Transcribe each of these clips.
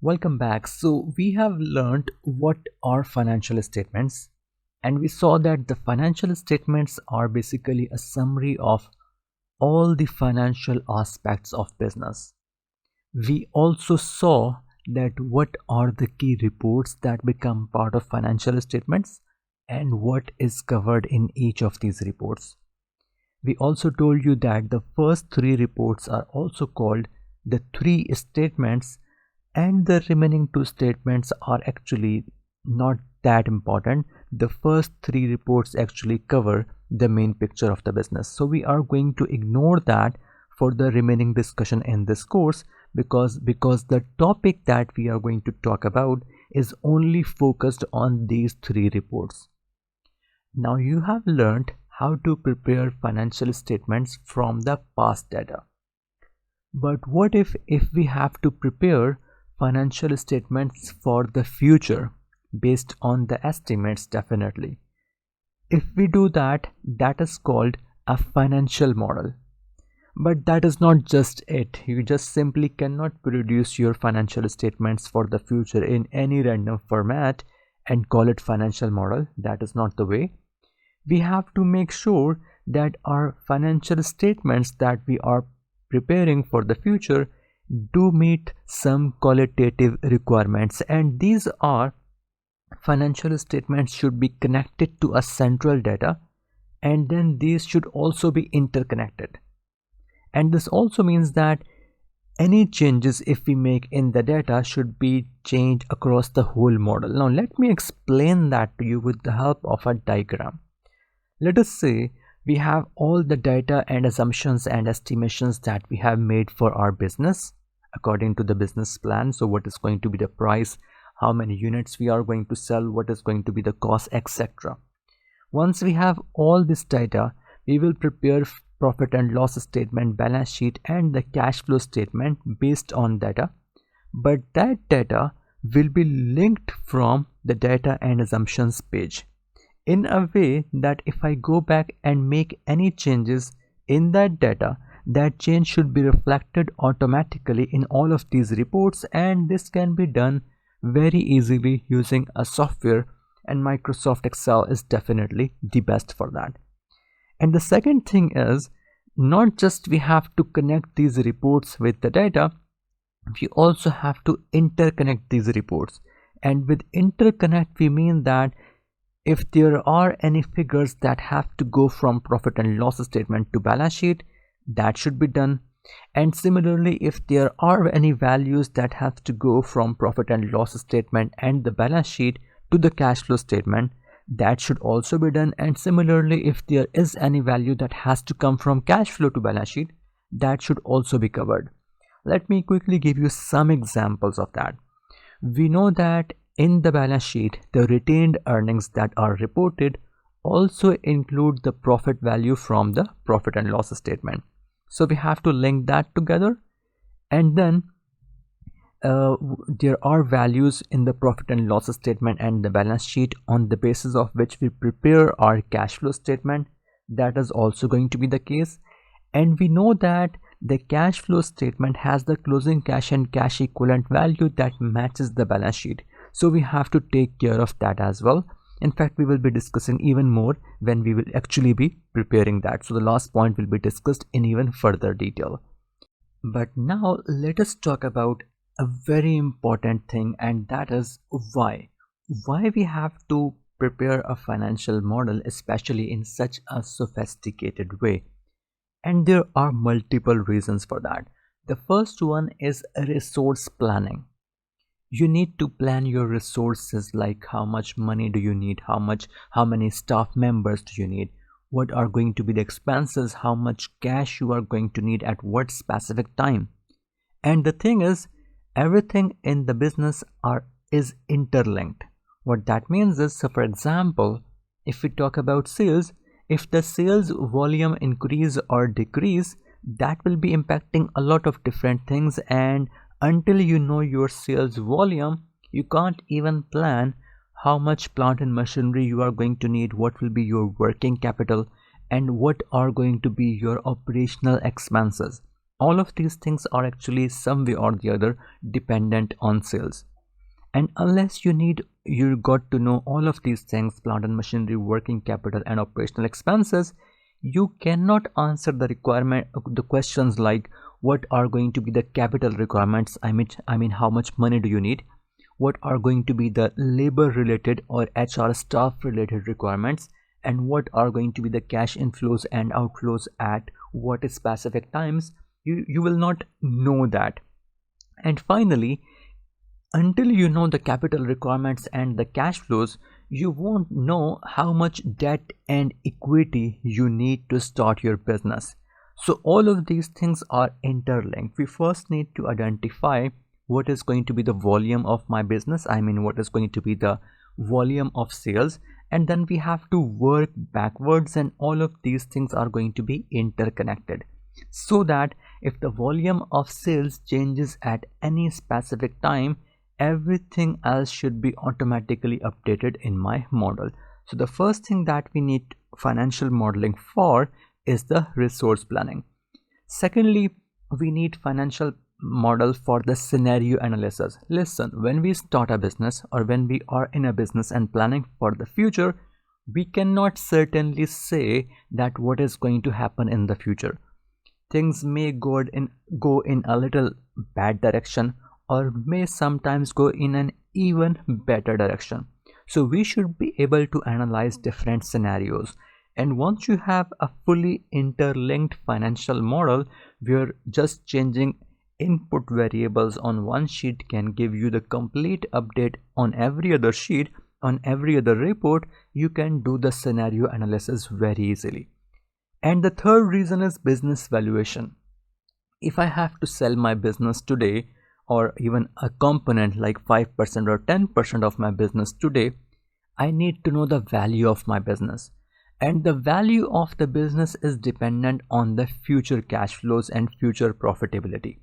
Welcome back. So, we have learned what are financial statements, and we saw that the financial statements are basically a summary of all the financial aspects of business. We also saw that what are the key reports that become part of financial statements and what is covered in each of these reports. We also told you that the first three reports are also called the three statements, and the remaining two statements are actually not that important. The first three reports actually cover the main picture of the business. So we are going to ignore that for the remaining discussion in this course because the topic that we are going to talk about is only focused on these three reports. Now you have learned how to prepare financial statements from the past data. But what if we have to prepare financial statements for the future based on the estimates? Definitely. If we do that, that is called a financial model. But that is not just it. You just simply cannot produce your financial statements for the future in any random format and call it financial model. That is not the way. We have to make sure that our financial statements that we are preparing for the future do meet some qualitative requirements, and these are financial statements should be connected to a central data, and then these should also be interconnected. And this also means that any changes if we make in the data should be changed across the whole model. Now let me explain that to you with the help of a diagram. Let us say we have all the data and assumptions and estimations that we have made for our business according to the business plan. So what is going to be the price, how many units we are going to sell, what is going to be the cost, etc. Once we have all this data, we will prepare profit and loss statement, balance sheet, and the cash flow statement based on data. But that data will be linked from the data and assumptions page in a way that if I go back and make any changes in that data, that change should be reflected automatically in all of these reports, and this can be done very easily using a software, and Microsoft Excel is definitely the best for that. And the second thing is, not just we have to connect these reports with the data, we also have to interconnect these reports. And with interconnect we mean that if there are any figures that have to go from profit and loss statement to balance sheet, that should be done. And similarly, if there are any values that have to go from profit and loss statement and the balance sheet to the cash flow statement, that should also be done. And similarly, if there is any value that has to come from cash flow to balance sheet, that should also be covered. Let me quickly give you some examples of that. We know that in the balance sheet, the retained earnings that are reported also include the profit value from the profit and loss statement. So we have to link that together, and then there are values in the profit and loss statement and the balance sheet on the basis of which we prepare our cash flow statement. That is also going to be the case. And we know that the cash flow statement has the closing cash and cash equivalent value that matches the balance sheet. So we have to take care of that as well. In fact, we will be discussing even more when we will actually be preparing that. So the last point will be discussed in even further detail. But now let us talk about a very important thing, and that is why we have to prepare a financial model, especially in such a sophisticated way. And there are multiple reasons for that. The first one is resource planning. You need to plan your resources, like how much money do you need, how many staff members do you need, what are going to be the expenses, how much cash you are going to need at what specific time. And the thing is, everything in the business is interlinked. What that means is, so for example, if we talk about sales, if the sales volume increase or decrease, that will be impacting a lot of different things, and until you know your sales volume, you can't even plan how much plant and machinery you are going to need, what will be your working capital, and what are going to be your operational expenses. all of these things are actually some way or the other dependent on sales. And unless you got to know all of these things, plant and machinery, working capital and operational expenses, you cannot answer the questions like what are going to be the capital requirements. I mean how much money do you need, what are going to be the labor related or HR staff related requirements, and what are going to be the cash inflows and outflows at what specific times. You will not know that. And finally, until you know the capital requirements and the cash flows, you won't know how much debt and equity you need to start your business. So all of these things are interlinked. We first need to identify what is going to be the volume of my business, I mean what is going to be the volume of sales, and then we have to work backwards, and all of these things are going to be interconnected, so that if the volume of sales changes at any specific time, everything else should be automatically updated in my model. So the first thing that we need financial modeling for is the resource planning. Secondly, we need financial model for the scenario analysis. Listen, when we start a business or when we are in a business and planning for the future, we cannot certainly say that what is going to happen in the future. Things may go in a little bad direction, or may sometimes go in an even better direction. So we should be able to analyze different scenarios. And once you have a fully interlinked financial model where just changing input variables on one sheet can give you the complete update on every other sheet, on every other report, you can do the scenario analysis very easily. And the third reason is business valuation. If I have to sell my business today, or even a component like 5% or 10% of my business today, I need to know the value of my business. And the value of the business is dependent on the future cash flows and future profitability.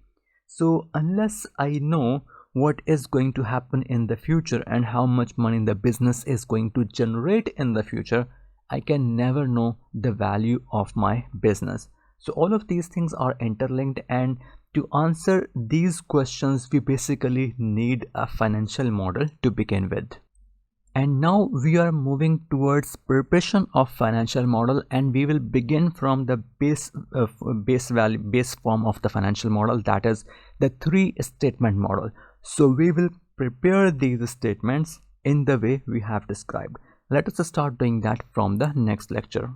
So unless I know what is going to happen in the future and how much money the business is going to generate in the future, I can never know the value of my business. So all of these things are interlinked, and to answer these questions, we basically need a financial model to begin with. And now we are moving towards preparation of financial model, and we will begin from the base form of the financial model, that is the 3-statement model. So we will prepare these statements in the way we have described. Let us start doing that from the next lecture.